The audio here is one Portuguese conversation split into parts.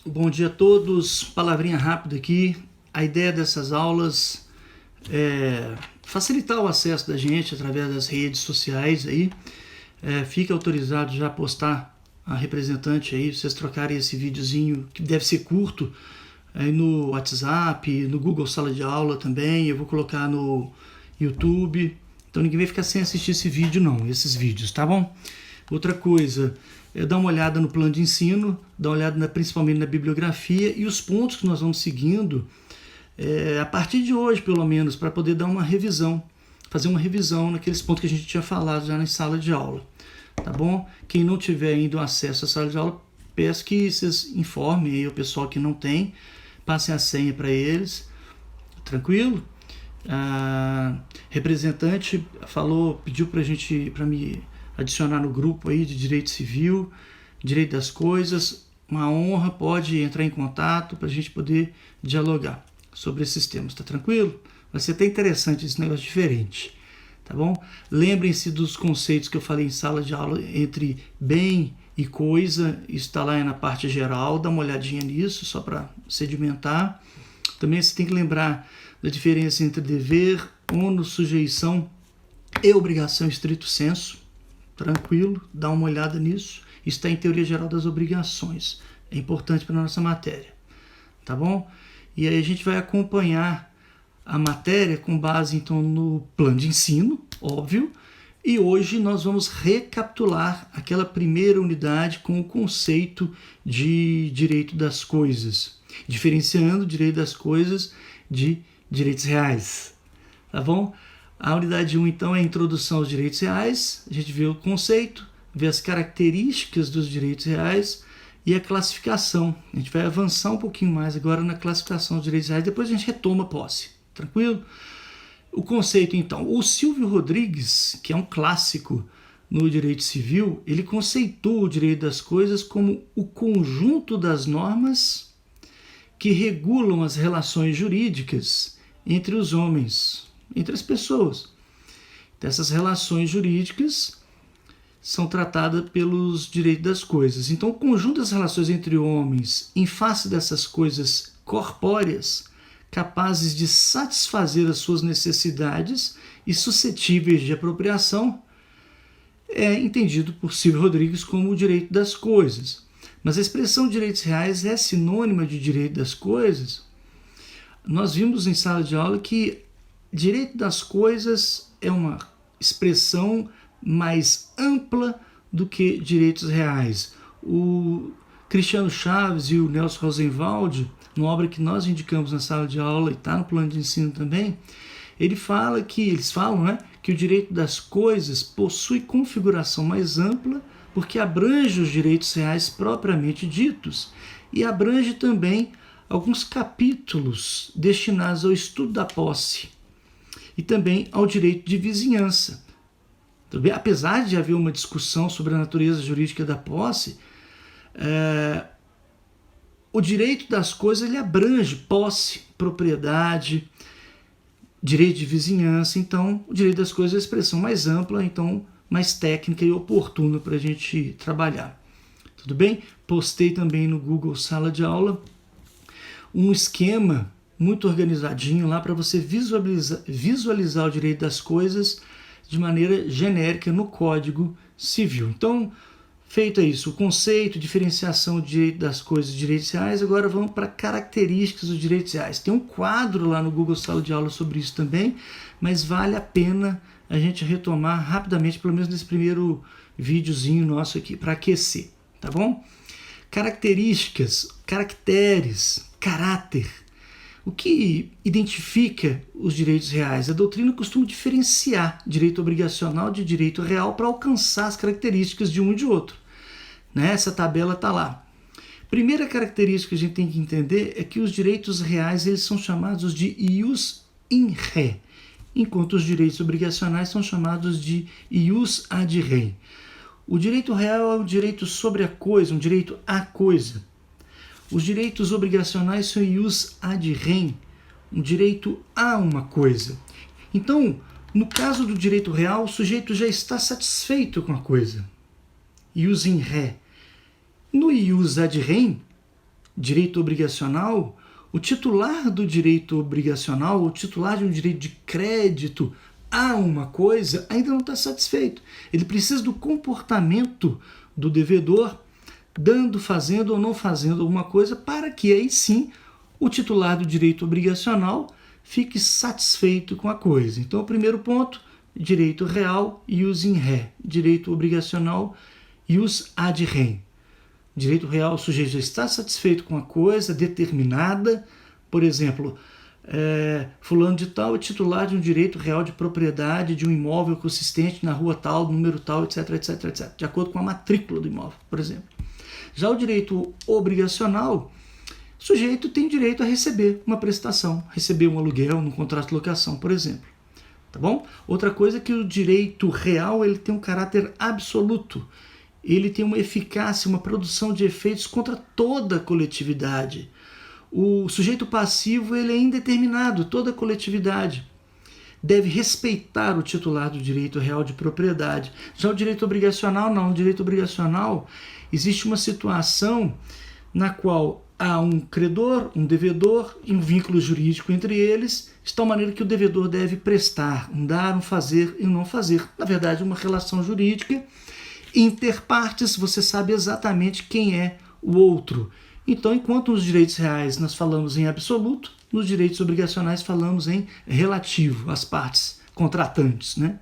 Bom dia a todos, palavrinha rápida aqui. A ideia dessas aulas é facilitar o acesso da gente através das redes sociais aí. Fica autorizado já postar a representante aí, vocês trocarem esse videozinho, que deve ser curto, aí no WhatsApp, no Google Sala de Aula também. Eu vou colocar no YouTube, então ninguém vai ficar sem assistir esse vídeo não, esses vídeos, tá bom? Outra coisa, dá uma olhada no plano de ensino, dá uma olhada principalmente na bibliografia e os pontos que nós vamos seguindo a partir de hoje, pelo menos, para poder dar uma revisão, fazer uma revisão naqueles pontos que a gente tinha falado já na sala de aula, tá bom? Quem não tiver ainda acesso à sala de aula, peço que vocês informem aí o pessoal que não tem, passem a senha para eles, tranquilo? A representante pediu para me adicionar no grupo aí de Direito Civil, Direito das Coisas. Uma honra, pode entrar em contato para a gente poder dialogar sobre esses temas, tá tranquilo? Vai ser até interessante esse negócio diferente, tá bom? Lembrem-se dos conceitos que eu falei em sala de aula entre bem e coisa, isso está lá na parte geral, dá uma olhadinha nisso, só para sedimentar. Também você tem que lembrar da diferença entre dever, ônus, sujeição e obrigação em estrito senso. Tranquilo, dá uma olhada nisso. Isso está em Teoria Geral das Obrigações. É importante para a nossa matéria. Tá bom? E aí a gente vai acompanhar a matéria com base, então, no plano de ensino, óbvio. E hoje nós vamos recapitular aquela primeira unidade com o conceito de direito das coisas. Diferenciando o direito das coisas de direitos reais. Tá bom? A unidade 1, então, é a introdução aos direitos reais. A gente vê o conceito, vê as características dos direitos reais e a classificação. A gente vai avançar um pouquinho mais agora na classificação dos direitos reais, depois a gente retoma a posse. Tranquilo? O conceito, então. O Silvio Rodrigues, que é um clássico no direito civil, ele conceitua o direito das coisas como o conjunto das normas que regulam as relações jurídicas entre os homens, entre as pessoas. Essas relações jurídicas são tratadas pelos direitos das coisas. Então, o conjunto das relações entre homens em face dessas coisas corpóreas, capazes de satisfazer as suas necessidades e suscetíveis de apropriação, é entendido por Silvio Rodrigues como o direito das coisas. Mas a expressão direitos reais é sinônima de direito das coisas. Nós vimos em sala de aula que direito das coisas é uma expressão mais ampla do que direitos reais. O Cristiano Chaves e o Nelson Rosenwald, numa obra que nós indicamos na sala de aula e está no plano de ensino também, eles falam que o direito das coisas possui configuração mais ampla porque abrange os direitos reais propriamente ditos e abrange também alguns capítulos destinados ao estudo da posse e também ao direito de vizinhança. Apesar de haver uma discussão sobre a natureza jurídica da posse, o direito das coisas ele abrange posse, propriedade, direito de vizinhança. Então, o direito das coisas é a expressão mais ampla, então mais técnica e oportuna para a gente trabalhar. Tudo bem? Postei também no Google Sala de Aula um esquema muito organizadinho lá para você visualizar o direito das coisas de maneira genérica no Código Civil. Então, feito isso, o conceito, diferenciação do direito das coisas e direitos reais, agora vamos para características dos direitos reais. Tem um quadro lá no Google Sala de Aula sobre isso também, mas vale a pena a gente retomar rapidamente, pelo menos nesse primeiro videozinho nosso aqui, para aquecer, tá bom? Características, caracteres, caráter. O que identifica os direitos reais? A doutrina costuma diferenciar direito obrigacional de direito real para alcançar as características de um e de outro. Essa tabela está lá. Primeira característica que a gente tem que entender é que os direitos reais eles são chamados de ius in re, enquanto os direitos obrigacionais são chamados de ius ad rem. O direito real é o direito sobre a coisa, um direito à coisa. Os direitos obrigacionais são ius ad rem, um direito a uma coisa. Então, no caso do direito real, o sujeito já está satisfeito com a coisa. Ius in re. No ius ad rem, direito obrigacional, o titular do direito obrigacional, o titular de um direito de crédito a uma coisa, ainda não está satisfeito. Ele precisa do comportamento do devedor, dando, fazendo ou não fazendo alguma coisa, para que aí sim o titular do direito obrigacional fique satisfeito com a coisa. Então, o primeiro ponto, direito real, ius in re. Direito obrigacional, ius ad rem. Direito real, o sujeito já está satisfeito com a coisa determinada. Por exemplo, fulano de tal é titular de um direito real de propriedade de um imóvel consistente na rua tal, número tal, etc, etc, etc. De acordo com a matrícula do imóvel, por exemplo. Já o direito obrigacional, o sujeito tem direito a receber uma prestação, receber um aluguel num contrato de locação, por exemplo. Tá bom? Outra coisa é que o direito real ele tem um caráter absoluto. Ele tem uma eficácia, uma produção de efeitos contra toda a coletividade. O sujeito passivo ele é indeterminado, toda a coletividade deve respeitar o titular do direito real de propriedade. Já o direito obrigacional, não. O direito obrigacional, existe uma situação na qual há um credor, um devedor e um vínculo jurídico entre eles, de tal maneira que o devedor deve prestar, um dar, um fazer e um não fazer. Na verdade, uma relação jurídica interpartes, você sabe exatamente quem é o outro. Então, enquanto nos direitos reais nós falamos em absoluto, nos direitos obrigacionais falamos em relativo, as partes contratantes, né?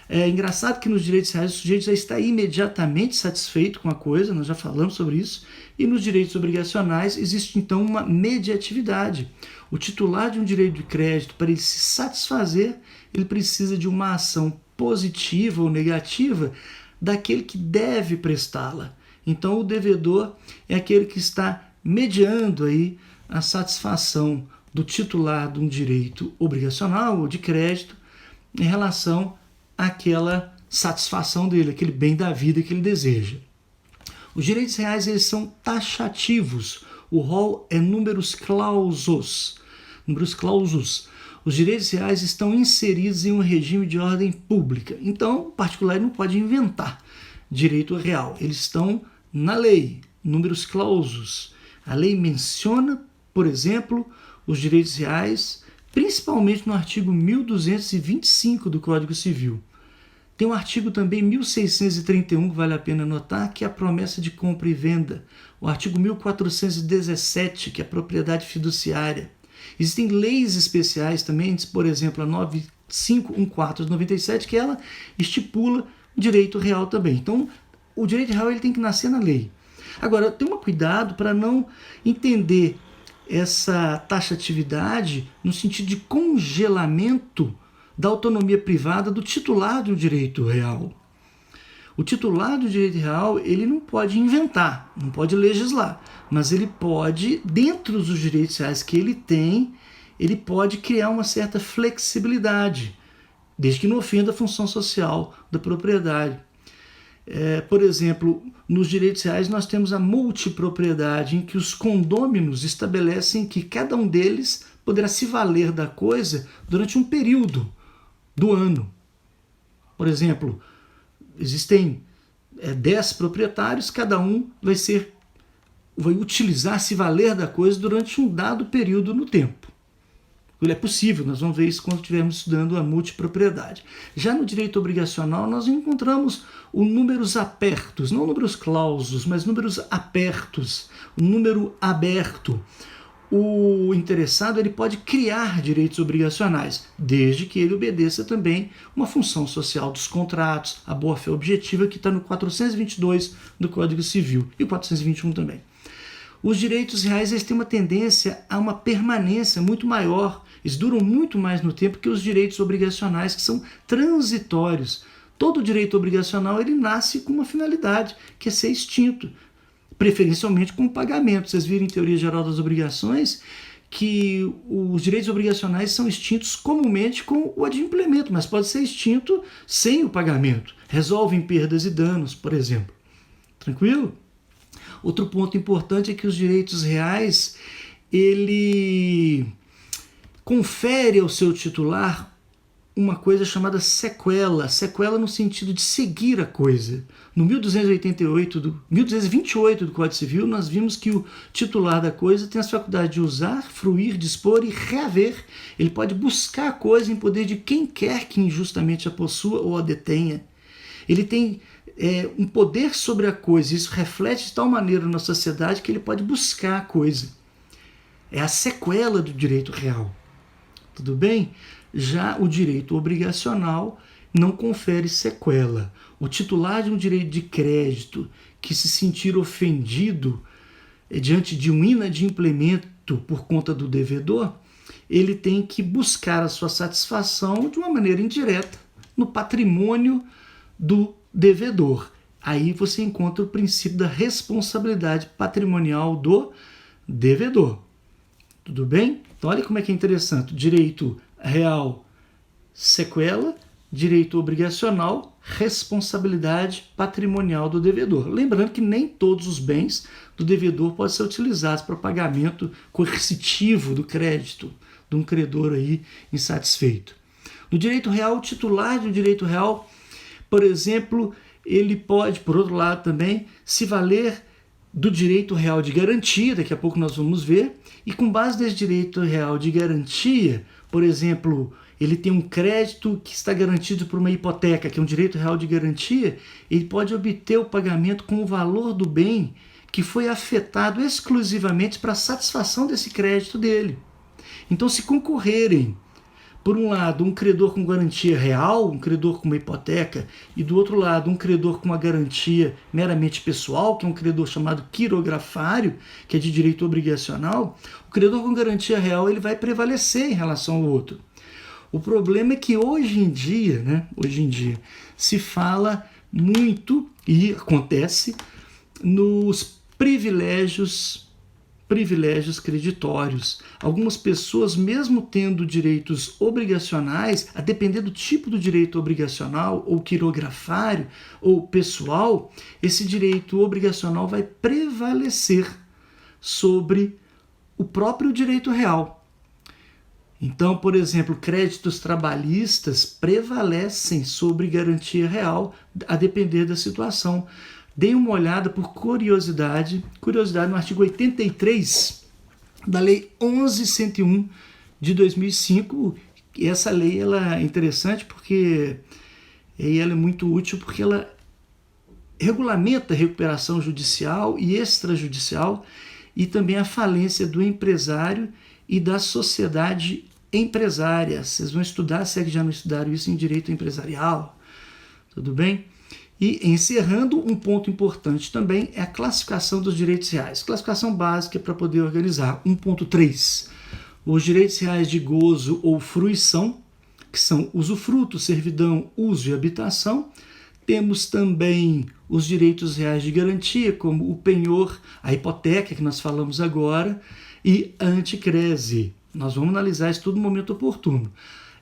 É engraçado que nos direitos reais o sujeito já está imediatamente satisfeito com a coisa, nós já falamos sobre isso, e nos direitos obrigacionais existe então uma mediatividade. O titular de um direito de crédito, para ele se satisfazer, ele precisa de uma ação positiva ou negativa daquele que deve prestá-la. Então, o devedor é aquele que está mediando aí a satisfação do titular de um direito obrigacional ou de crédito em relação àquela satisfação dele, aquele bem da vida que ele deseja. Os direitos reais eles são taxativos. O rol é numerus clausus. Numerus clausus. Os direitos reais estão inseridos em um regime de ordem pública. Então, o particular não pode inventar direito real. Eles estão na lei, numerus clausus. A lei menciona, por exemplo, os direitos reais, principalmente no artigo 1225 do Código Civil. Tem um artigo também, 1631, que vale a pena notar, que é a promessa de compra e venda. O artigo 1417, que é a propriedade fiduciária. Existem leis especiais também, por exemplo, a 9514 de 97, que ela estipula direito real também. Então, o direito real ele tem que nascer na lei. Agora, toma cuidado para não entender essa taxatividade no sentido de congelamento da autonomia privada do titular do direito real. O titular do direito real, ele não pode inventar, não pode legislar, mas ele pode, dentro dos direitos reais que ele tem, ele pode criar uma certa flexibilidade, desde que não ofenda a função social da propriedade. Por exemplo, nos direitos reais nós temos a multipropriedade, em que os condôminos estabelecem que cada um deles poderá se valer da coisa durante um período do ano. Por exemplo, existem 10 proprietários, cada um vai utilizar, se valer da coisa durante um dado período no tempo. Ele é possível, nós vamos ver isso quando estivermos estudando a multipropriedade. Já no direito obrigacional, nós encontramos o números apertos, não números clausus, mas números apertos, o número aberto. O interessado ele pode criar direitos obrigacionais, desde que ele obedeça também uma função social dos contratos, a boa-fé objetiva, que está no 422 do Código Civil e o 421 também. Os direitos reais eles têm uma tendência a uma permanência muito maior, eles duram muito mais no tempo que os direitos obrigacionais, que são transitórios. Todo direito obrigacional ele nasce com uma finalidade, que é ser extinto, preferencialmente com pagamento. Vocês viram em Teoria Geral das Obrigações que os direitos obrigacionais são extintos comumente com o adimplemento, mas pode ser extinto sem o pagamento. Resolvem perdas e danos, por exemplo. Tranquilo? Outro ponto importante é que os direitos reais, ele confere ao seu titular uma coisa chamada sequela, sequela no sentido de seguir a coisa. No 1228 do Código Civil, nós vimos que o titular da coisa tem a faculdade de usar, fruir, dispor e reaver. Ele pode buscar a coisa em poder de quem quer que injustamente a possua ou a detenha. Ele tem um poder sobre a coisa, isso reflete de tal maneira na sociedade que ele pode buscar a coisa. É a sequela do direito real. Tudo bem? Já o direito obrigacional não confere sequela. O titular de um direito de crédito que se sentir ofendido diante de um inadimplemento por conta do devedor, ele tem que buscar a sua satisfação de uma maneira indireta no patrimônio do devedor. Aí você encontra o princípio da responsabilidade patrimonial do devedor. Tudo bem? Então olha como é que é interessante. Direito real, sequela. Direito obrigacional, responsabilidade patrimonial do devedor. Lembrando que nem todos os bens do devedor podem ser utilizados para pagamento coercitivo do crédito de um credor aí insatisfeito. No direito real, o titular de um direito real, por exemplo, ele pode, por outro lado também, se valer do direito real de garantia, daqui a pouco nós vamos ver, e com base nesse direito real de garantia, por exemplo, ele tem um crédito que está garantido por uma hipoteca, que é um direito real de garantia, ele pode obter o pagamento com o valor do bem que foi afetado exclusivamente para a satisfação desse crédito dele. Então, se concorrerem, por um lado, um credor com garantia real, um credor com uma hipoteca, e do outro lado, um credor com uma garantia meramente pessoal, que é um credor chamado quirografário, que é de direito obrigacional, o credor com garantia real ele vai prevalecer em relação ao outro. O problema é que hoje em dia, se fala muito, e acontece, nos privilégios creditórios. Algumas pessoas, mesmo tendo direitos obrigacionais, a depender do tipo do direito obrigacional, ou quirografário, ou pessoal, esse direito obrigacional vai prevalecer sobre o próprio direito real. Então, por exemplo, créditos trabalhistas prevalecem sobre garantia real, a depender da situação. Dei uma olhada por curiosidade no artigo 83 da Lei 11.101 de 2005. E essa lei ela é interessante porque ela é muito útil porque ela regulamenta a recuperação judicial e extrajudicial e também a falência do empresário e da sociedade empresária. Vocês vão estudar, se é que já não estudaram isso em direito empresarial, tudo bem? E encerrando, um ponto importante também é a classificação dos direitos reais. Classificação básica para poder organizar. 1.3. Os direitos reais de gozo ou fruição, que são usufruto, servidão, uso e habitação. Temos também os direitos reais de garantia, como o penhor, a hipoteca, que nós falamos agora, e a anticrese. Nós vamos analisar isso tudo no momento oportuno.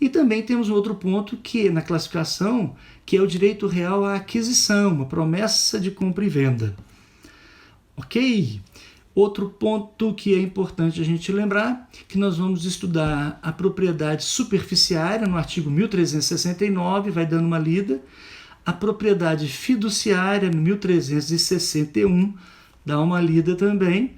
E também temos um outro ponto que na classificação, que é o direito real à aquisição, uma promessa de compra e venda. Ok? Outro ponto que é importante a gente lembrar, que nós vamos estudar a propriedade superficiária no artigo 1369, vai dando uma lida, a propriedade fiduciária no 1361, dá uma lida também,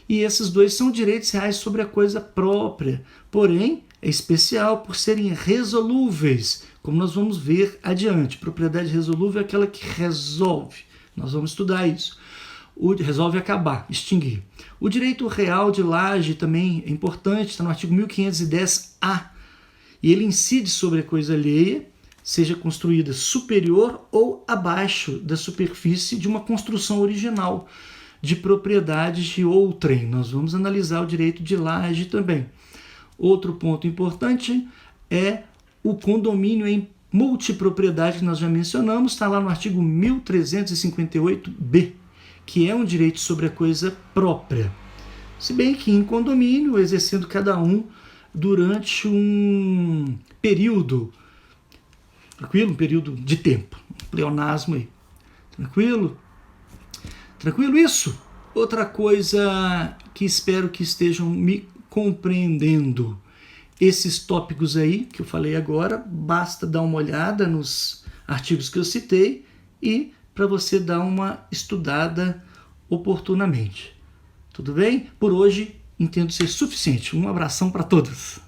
e esses dois são direitos reais sobre a coisa própria, porém é especial por serem resolúveis, como nós vamos ver adiante. Propriedade resolúvel é aquela que resolve, nós vamos estudar isso. Resolve acabar, extinguir. O direito real de laje também é importante, está no artigo 1510-A, e ele incide sobre a coisa alheia, seja construída superior ou abaixo da superfície de uma construção original, de propriedades de outrem. Nós vamos analisar o direito de laje também. Outro ponto importante é o condomínio em multipropriedade, que nós já mencionamos, está lá no artigo 1358-B, que é um direito sobre a coisa própria. Se bem que em condomínio, exercendo cada um durante um período, tranquilo? Um período de tempo, um pleonasmo aí. Tranquilo? Tranquilo isso? Outra coisa que espero que estejam me compreendendo esses tópicos aí que eu falei agora, basta dar uma olhada nos artigos que eu citei e para você dar uma estudada oportunamente. Tudo bem? Por hoje, entendo ser suficiente. Um abração para todos.